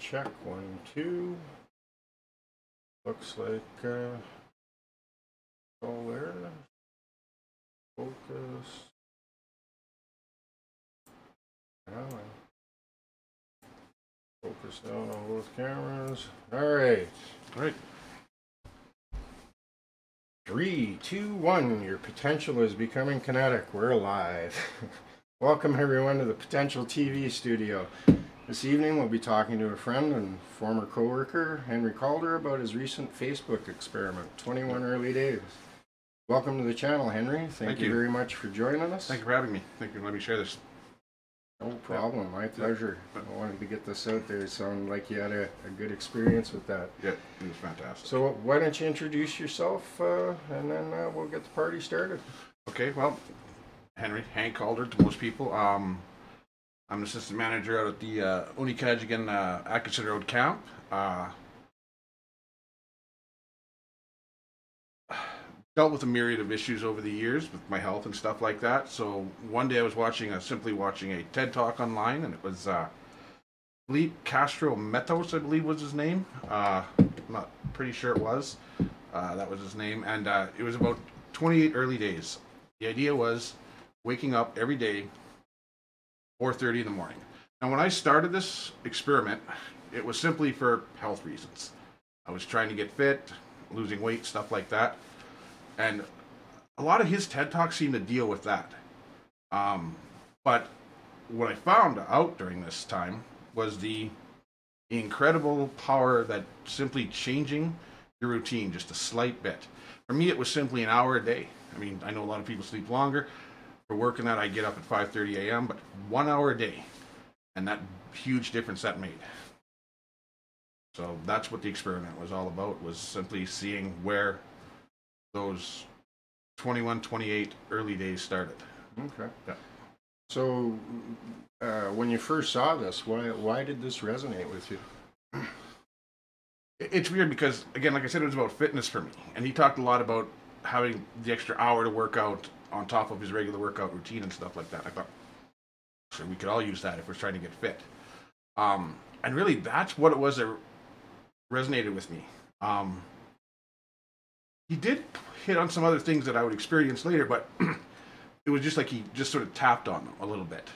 check. 1, 2. Looks like all there. Focus. Now focus down on both cameras. All right. All right. 3, 2, 1. Your potential is becoming kinetic. We're live. Welcome everyone to the Potential TV studio. This evening we'll be talking to a friend and former co-worker, Hank Calder, about his recent Facebook experiment, 21 Early Days. Welcome to the channel, Henry. Thank you very much for joining us. Thank you for having me. Thank you for letting me share this. No problem. My pleasure. I wanted to get this out there. It sounded like you had a good experience with that. Yeah, it was fantastic. So why don't you introduce yourself, and then we'll get the party started. Okay, well, Hank Calder to most people. I'm an assistant manager out at the Unikajigan Atkinson Road camp. Dealt with a myriad of issues over the years with my health and stuff like that. So one day I was simply watching a TED Talk online, and it was Felipe Castro Metos, I believe was his name. I'm not pretty sure it was. That was his name, and it was about 28 early days. The idea was waking up every day 4:30 in the morning. Now, when I started this experiment, it was simply for health reasons. I was trying to get fit, losing weight, stuff like that. And a lot of his TED Talks seem to deal with that. But what I found out during this time was the incredible power that simply changing your routine just a slight bit. For me, it was simply an hour a day. I mean, I know a lot of people sleep longer. For working that, I get up at 5:30 a.m., but 1 hour a day. And that huge difference that made. So that's what the experiment was all about, was simply seeing where those 21, 28 early days started. Okay. Yeah. So, when you first saw this, why did this resonate with you? It's weird because, again, like I said, it was about fitness for me. And he talked a lot about having the extra hour to work out on top of his regular workout routine and stuff like that. I thought, so we could all use that if we're trying to get fit. And really, that's what it was that resonated with me. He did hit on some other things that I would experience later, but it was just like he just sort of tapped on them a little bit.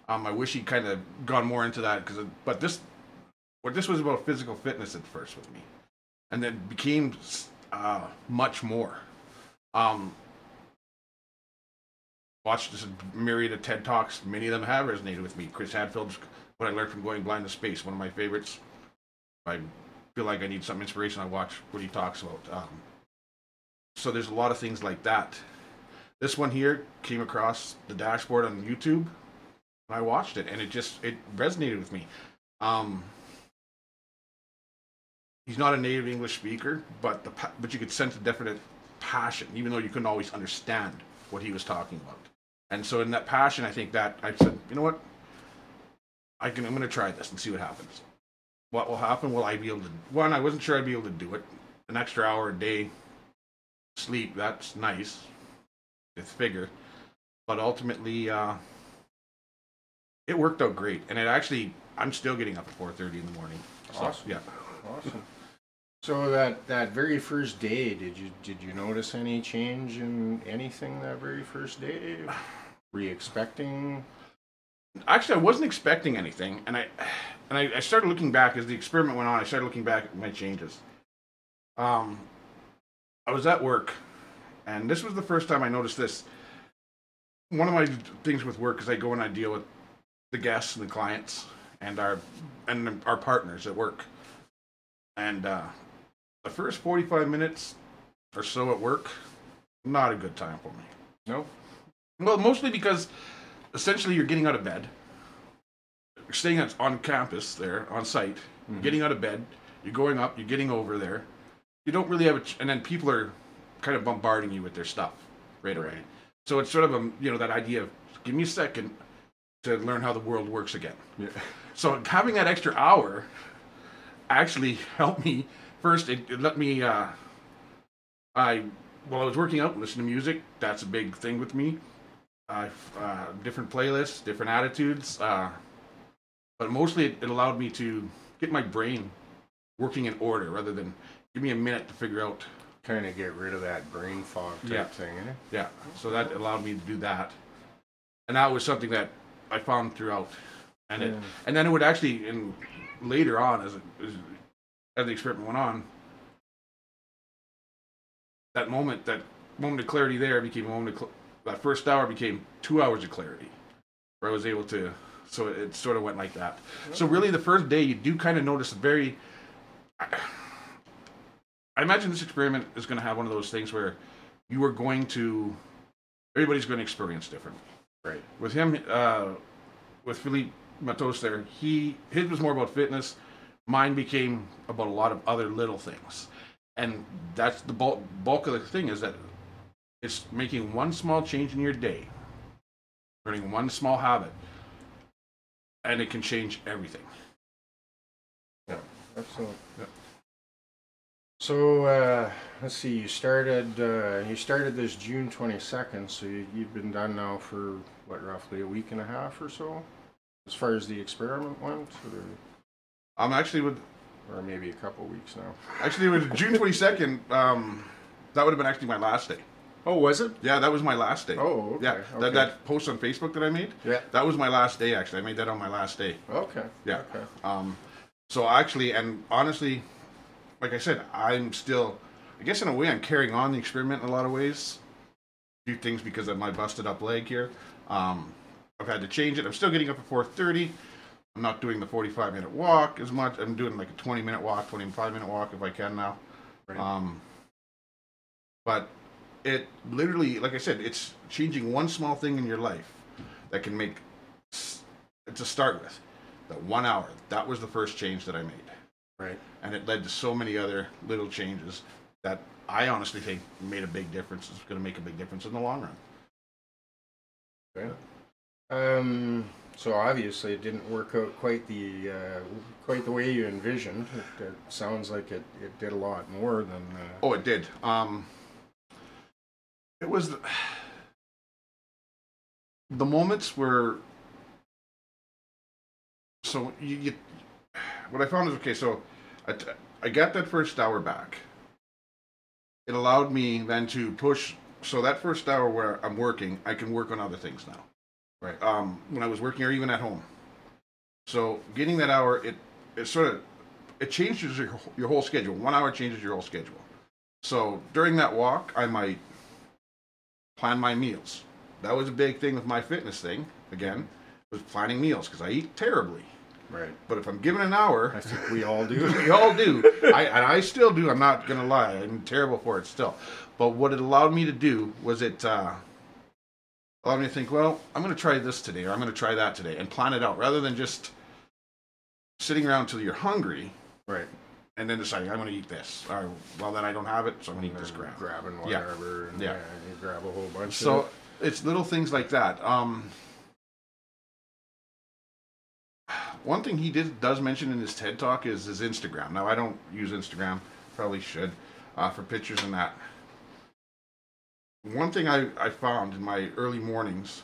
I wish he'd kind of gone more into that, but this was about physical fitness at first with me, and then became much more. Watched this myriad of TED Talks. Many of them have resonated with me. Chris Hadfield's What I Learned from Going Blind to Space, one of my favorites. I feel like I need some inspiration, I watch what he talks about. So there's a lot of things like that. This one here came across the dashboard on YouTube, and I watched it, and it resonated with me. He's not a native English speaker, but you could sense a definite passion, even though you couldn't always understand what he was talking about. And so in that passion, I think that I said, you know what, I'm going to try this and see what happens. What will happen? Will I be able to? One, I wasn't sure I'd be able to do it. An extra hour a day sleep, that's nice. It's bigger. But ultimately, it worked out great. And I'm still getting up at 4:30 in the morning. So, Awesome. Yeah. Awesome. So that very first day, did you notice any change in anything that very first day? Were you expecting? Actually, I wasn't expecting anything, and I started looking back as the experiment went on. I started looking back at my changes. I was at work, and this was the first time I noticed this. One of my things with work is I go and I deal with the guests and the clients and our partners at work. And the first 45 minutes or so at work, not a good time for me. No? Well, mostly because essentially you're getting out of bed. You're staying on campus there, on site. Mm-hmm. Getting out of bed. You're going up. You're getting over there. You don't really have and then people are kind of bombarding you with their stuff right away. So it's sort of that idea of give me a second to learn how the world works again. Yeah. So having that extra hour actually helped me. First, it let me. While I was working out, listen to music. That's a big thing with me. Different playlists, different attitudes. but mostly it allowed me to get my brain working in order rather than give me a minute to figure out. Kind of get rid of that brain fog type thing, eh? Yeah. So that allowed me to do that, and that was something that I found throughout, and and then it would actually, and later on as the experiment went on, that moment of clarity there became a moment of that first hour became 2 hours of clarity, where I was able to. So it sort of went like that. So really, the first day you do kind of notice very. I imagine this experiment is going to have one of those things where you are going to, everybody's going to experience differently. Right. With him, with Philippe Matos there, his was more about fitness. Mine became about a lot of other little things. And that's the bulk of the thing, is that it's making one small change in your day, learning one small habit, and it can change everything. Yeah, absolutely. Yeah. So let's see. You started this June 22nd. So you've been done now for what, roughly a week and a half or so, as far as the experiment went. I'm actually or maybe a couple weeks now. Actually, it was June 22nd. That would have been actually my last day. Oh, was it? Yeah, that was my last day. Oh, okay. Yeah, okay. That post on Facebook that I made. Yeah. That was my last day. Actually, I made that on my last day. Okay. Yeah. Okay. So actually, and honestly, like I said, I'm still, I guess in a way, I'm carrying on the experiment in a lot of ways. A few things because of my busted up leg here. I've had to change it. I'm still getting up at 4:30. I'm not doing the 45-minute walk as much. I'm doing like a 20-minute walk, 25-minute walk if I can now. Right. But it literally, like I said, it's changing one small thing in your life that can make, to start with, that 1 hour. That was the first change that I made. Right. And it led to so many other little changes that I honestly think made a big difference. It's going to make a big difference in the long run. Okay. So obviously it didn't work out quite the way you envisioned. It sounds like it did a lot more than. Oh, it did. It was the moments where. So you what I found is, okay, so I got that first hour back. It allowed me then to push. So that first hour where I'm working, I can work on other things now. Right. When I was working or even at home. So getting that hour, it changes your whole schedule. 1 hour changes your whole schedule. So during that walk, I might plan my meals. That was a big thing with my fitness thing. Again, was planning meals because I eat terribly. Right. But if I'm given an hour, I think we all do. We all do. I still do. I'm not gonna lie. I'm terrible for it still. But what it allowed me to do was it allowed me to think, well, I'm going to try this today, or I'm going to try that today, and plan it out rather than just sitting around till you're hungry, right? And then deciding I'm going to eat this. Or, well, then I don't have it, so I'm going to eat this crap. Grabbing whatever, and you grab a whole bunch. So of it. It's little things like that. One thing he does mention in his TED Talk is his Instagram. Now, I don't use Instagram, probably should, for pictures and that. One thing I found in my early mornings,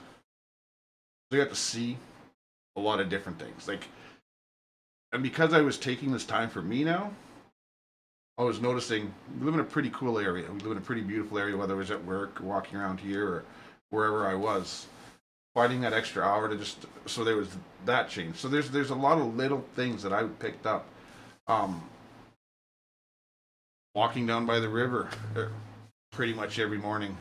I got to see a lot of different things. And because I was taking this time for me now, I was noticing we live in a pretty cool area. We live in a pretty beautiful area, whether it was at work or walking around here or wherever I was. Finding that extra hour to so there was that change. So there's a lot of little things that I picked up. Walking down by the river pretty much every morning.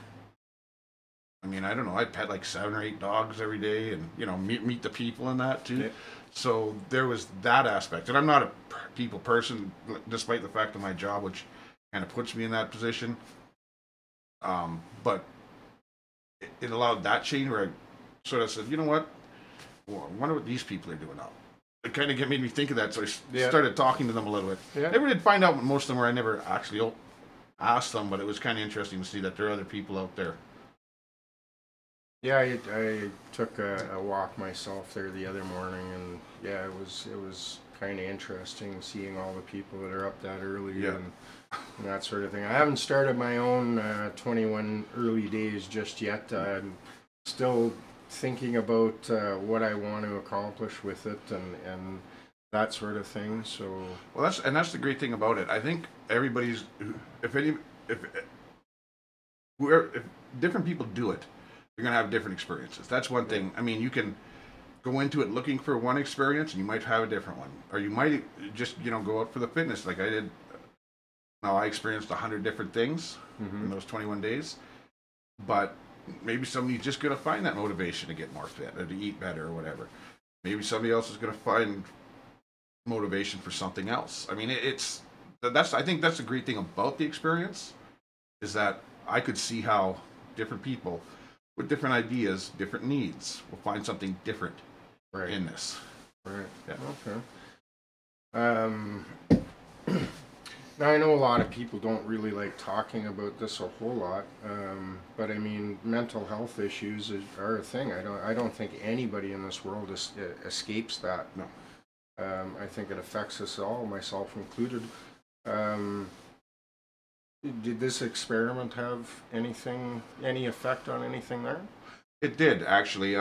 I mean, I don't know, I pet like 7 or 8 dogs every day and, meet the people and that too. Yeah. So there was that aspect. And I'm not a people person, despite the fact of my job, which kind of puts me in that position. But it allowed that change where I sort of said, you know what? Well, I wonder what these people are doing now. It kind of made me think of that, so I started talking to them a little bit. Yeah. I never did find out what most of them were. I never actually asked them, but it was kind of interesting to see that there are other people out there. Yeah, I took a walk myself there the other morning, and yeah, it was kind of interesting seeing all the people that are up that early and that sort of thing. I haven't started my own 21 early days just yet. I'm still thinking about what I want to accomplish with it and that sort of thing. So Well, that's the great thing about it. I think everybody's, if any, if whoever, if different people do it, you're gonna have different experiences. That's one thing. I mean, you can go into it looking for one experience, and you might have a different one, or you might just go out for the fitness, like I did. Now I experienced 100 different things in those 21 days, but maybe somebody's just gonna find that motivation to get more fit or to eat better or whatever. Maybe somebody else is gonna find motivation for something else. I mean, I think that's the great thing about the experience is that I could see how different people with different ideas, different needs will find something different in this. Right. Yeah. Okay. Now I know a lot of people don't really like talking about this a whole lot, but I mean, mental health issues are a thing. I don't think anybody in this world escapes that. No. I think it affects us all, myself included. Did this experiment have any effect on anything there? It did actually.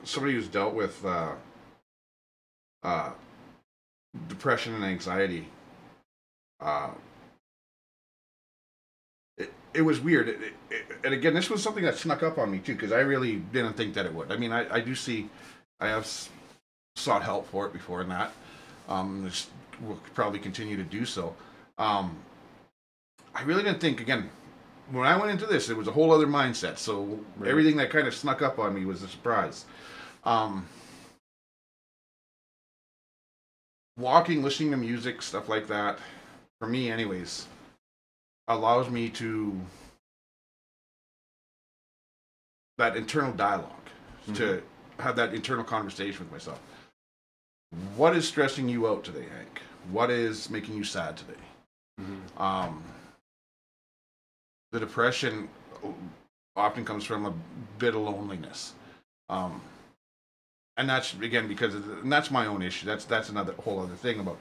Somebody who's dealt with depression and anxiety. It was weird. And again, this was something that snuck up on me too, because I really didn't think that it would. I mean, I do see, I have sought help for it before and that. Will probably continue to do so. I really didn't think, again, when I went into this, it was a whole other mindset. So everything that kind of snuck up on me was a surprise. Walking, listening to music, stuff like that, for me anyways, allows me to, that internal dialogue, to have that internal conversation with myself. What is stressing you out today, Hank? What is making you sad today? The depression often comes from a bit of loneliness. And that's, again, and that's my own issue. That's another whole other thing about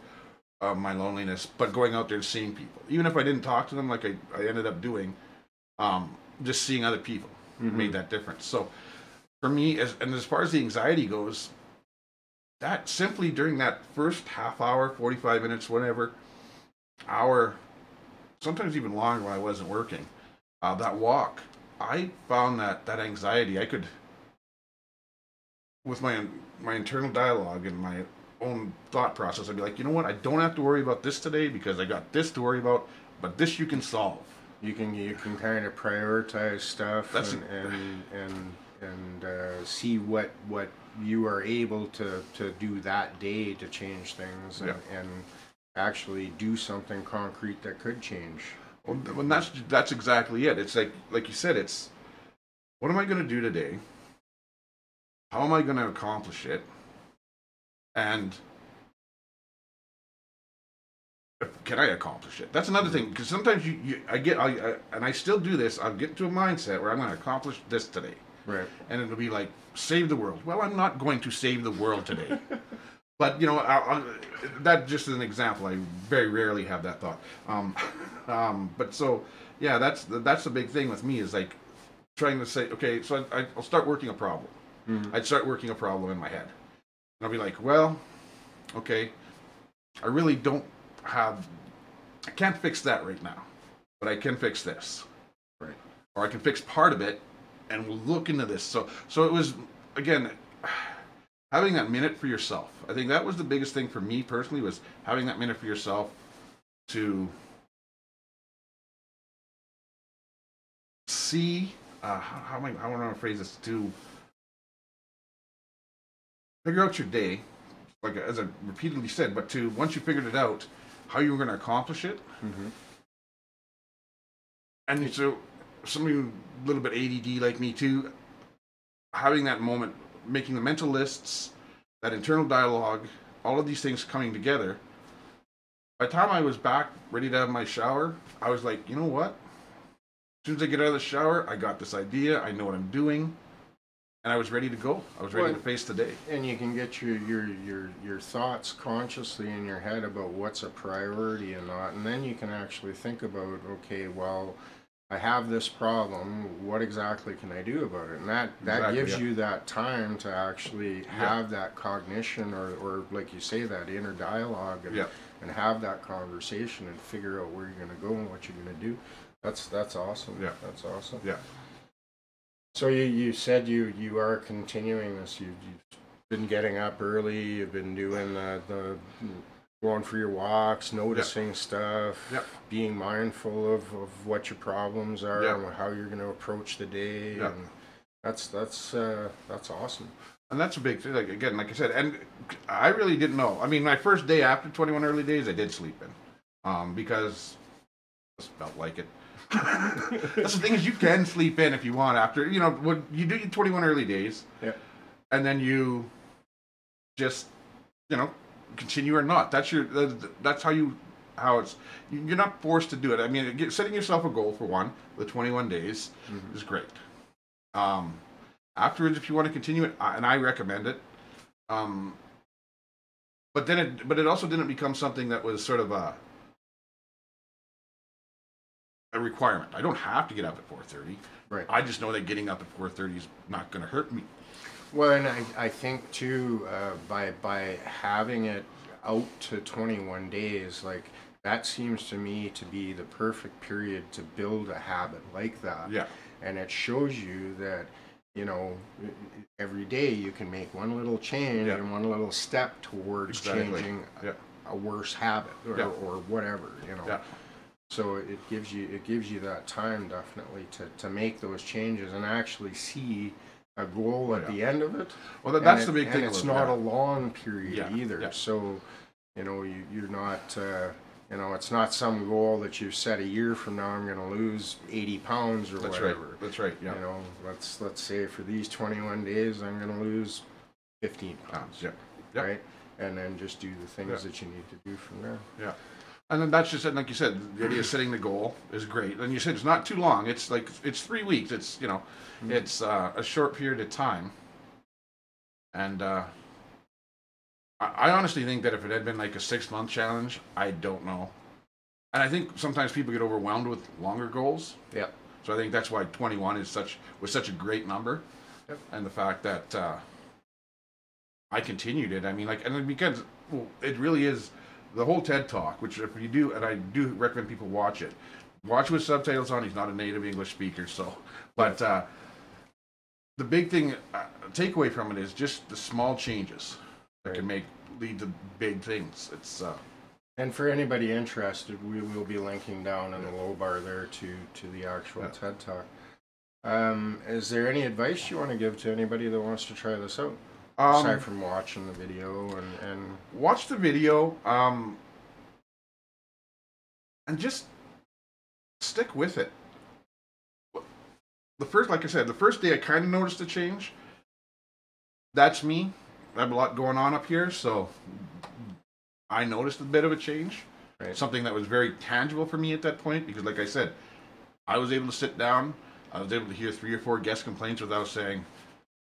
my loneliness. But going out there and seeing people, even if I didn't talk to them like I ended up doing, just seeing other people made that difference. So for me, as far as the anxiety goes, that simply during that first half hour, 45 minutes, whatever, hour, sometimes even longer when I wasn't working, that walk, I found that anxiety, I could, with my internal dialogue and my own thought process, I'd be like, you know what, I don't have to worry about this today because I got this to worry about, but this you can solve. You can kind of prioritize stuff and see what you are able to do that day to change things and actually do something concrete that could change. Well, that's exactly it. It's like you said, it's what am I going to do today? How am I going to accomplish it? And can I accomplish it? That's another thing, because sometimes and I still do this. I'll get to a mindset where I'm going to accomplish this today. Right. And it'll be like, save the world. Well, I'm not going to save the world today. But, that just is an example. I very rarely have that thought. But so, yeah, that's the big thing with me is like trying to say, okay, so I'll start working a problem. I'd start working a problem in my head. And I'll be like, well, okay, I really I can't fix that right now, but I can fix this. Right. Or I can fix part of it and we'll look into this. So it was, again, having that minute for yourself. I think that was the biggest thing for me personally, was having that minute for yourself to see, how am I want to phrase this, to figure out your day, like as I repeatedly said, but to, once you figured it out, how you were going to accomplish it. And so somebody a little bit ADD like me too, having that moment, making the mental lists, that internal dialogue, all of these things coming together. By the time I was back, ready to have my shower, I was like, you know what? As soon as I get out of the shower, I got this idea, I know what I'm doing, and I was ready to go. I was ready to face the day. And you can get your thoughts consciously in your head about what's a priority and not, and then you can actually think about, okay, well, I have this problem. What exactly can I do about it? And that gives you that time to actually have that cognition, or like you say, that inner dialogue, and have that conversation and figure out where you're going to go and what you're going to do. That's awesome. Yeah, that's awesome. Yeah. So you said you are continuing this. You've been getting up early. You've been doing the going for your walks, noticing stuff, being mindful of what your problems are and how you're going to approach the day. And that's awesome. And that's a big thing. Like again, like I said, and I really didn't know. I mean, my first day after 21 early days, I did sleep in, because I just felt like it. That's the thing, is you can sleep in if you want after, you know, when you do your 21 early days, and then you just, you know, continue or not. That's how it's, you're not forced to do it. I mean, setting yourself a goal for one, the 21 days is great. Afterwards, if you want to continue it, and I recommend it, but it also didn't become something that was sort of a requirement. I don't have to get up at 4:30. Right. I just know that getting up at 4:30 is not going to hurt me. Well, and I think too, by having it out to 21 days, like, that seems to me to be the perfect period to build a habit like that. Yeah. And it shows you that, you know, every day you can make one little change and one little step towards changing a worse habit or whatever, you know. Yeah. So it gives you that time definitely to make those changes and actually see a goal at the end of it. Well, that's the big thing. And it's not a long period either. Yeah. So, you know, you're not, you know, it's not some goal that you've set a year from now, I'm going to lose 80 pounds or whatever. That's right. Yeah. You know, let's say for these 21 days, I'm going to lose 15 pounds. Yeah. Right? And then just do the things that you need to do from there. Yeah. And then that's just it. Like you said, the idea of setting the goal is great. And you said it's not too long. It's like, it's 3 weeks. It's, you know, it's a short period of time. And I honestly think that if it had been like a 6-month challenge, I don't know. And I think sometimes people get overwhelmed with longer goals. Yeah. So I think that's why 21 was such a great number. Yep. And the fact that I continued it. I mean, like, and because it really is. The whole TED Talk, which if you do, and I do recommend people watch it, watch with subtitles on. He's not a native English speaker, so. But the big thing, takeaway from it is just the small changes that can lead to big things. It's. And for anybody interested, we will be linking down in the low bar there to the actual TED Talk. Is there any advice you want to give to anybody that wants to try this out? Aside from watching the video and watch the video, and just stick with it. Like I said, the first day I kind of noticed a change. That's me. I have a lot going on up here, so I noticed a bit of a change. Right. Something that was very tangible for me at that point, because like I said, I was able to sit down. I was able to hear 3 or 4 guest complaints without saying,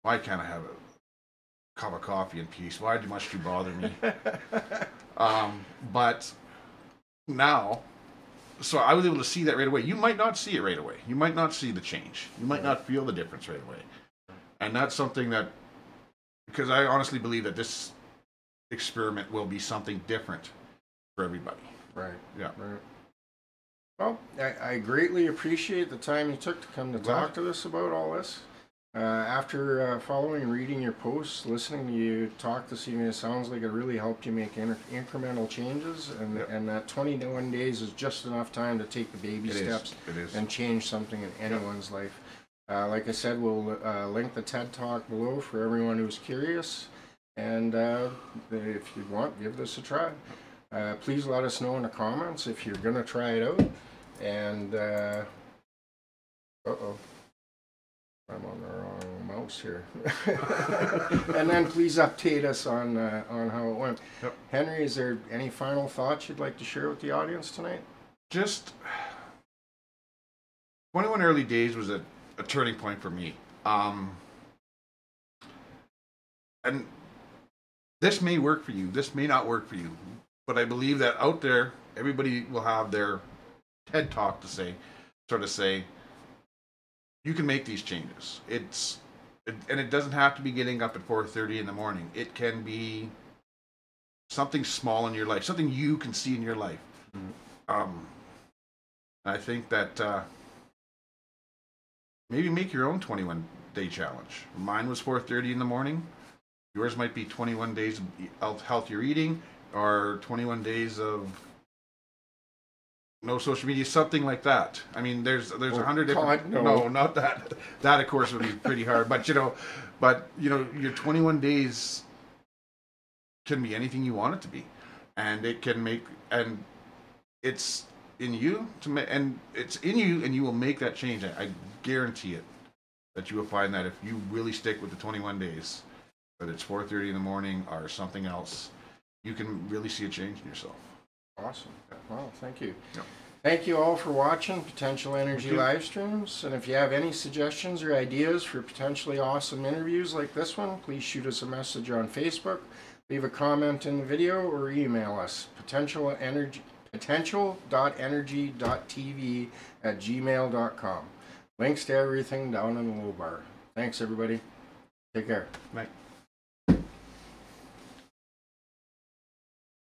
why can't I have a cup of coffee in peace? Why must you bother me? But now, so I was able to see that right away. You might not see it right away. You might not see the change. You might not feel the difference right away. And that's something that, because I honestly believe that this experiment will be something different for everybody. Right. Yeah. Right. Well, I greatly appreciate the time you took to come to talk to us about all this. After following and reading your posts, listening to you talk this evening, it sounds like it really helped you make incremental changes, and that 21 days is just enough time to take the baby steps and change something in anyone's life. Like I said, we'll link the TED Talk below for everyone who's curious, and if you want, give this a try. Please let us know in the comments if you're going to try it out, and I'm on the wrong mouse here. And then please update us on how it went. Yep. Henry, is there any final thoughts you'd like to share with the audience tonight? Just 21 early days was a turning point for me. And this may work for you. This may not work for you. But I believe that out there, everybody will have their TED Talk to say. sort of say, you can make these changes. And it doesn't have to be getting up at 4:30 in the morning. It can be something small in your life, something you can see in your life. I think that maybe make your own 21-day challenge. Mine was 4:30 in the morning. Yours might be 21 days of healthier eating, or 21 days of no social media, something like that. I mean, there's 100 different. No, not that. That of course would be pretty hard. But your 21 days can be anything you want it to be, and it can make, and it's in you to make, and it's in you, and you will make that change. I guarantee it that you will find that if you really stick with the 21 days, whether it's 4:30 in the morning or something else, you can really see a change in yourself. Awesome. Well, thank you. Yep. Thank you all for watching Potential Energy live streams. And if you have any suggestions or ideas for potentially awesome interviews like this one, please shoot us a message on Facebook, leave a comment in the video, or email us potential.energy.tv@gmail.com. Links to everything down in the low bar. Thanks, everybody. Take care. Bye.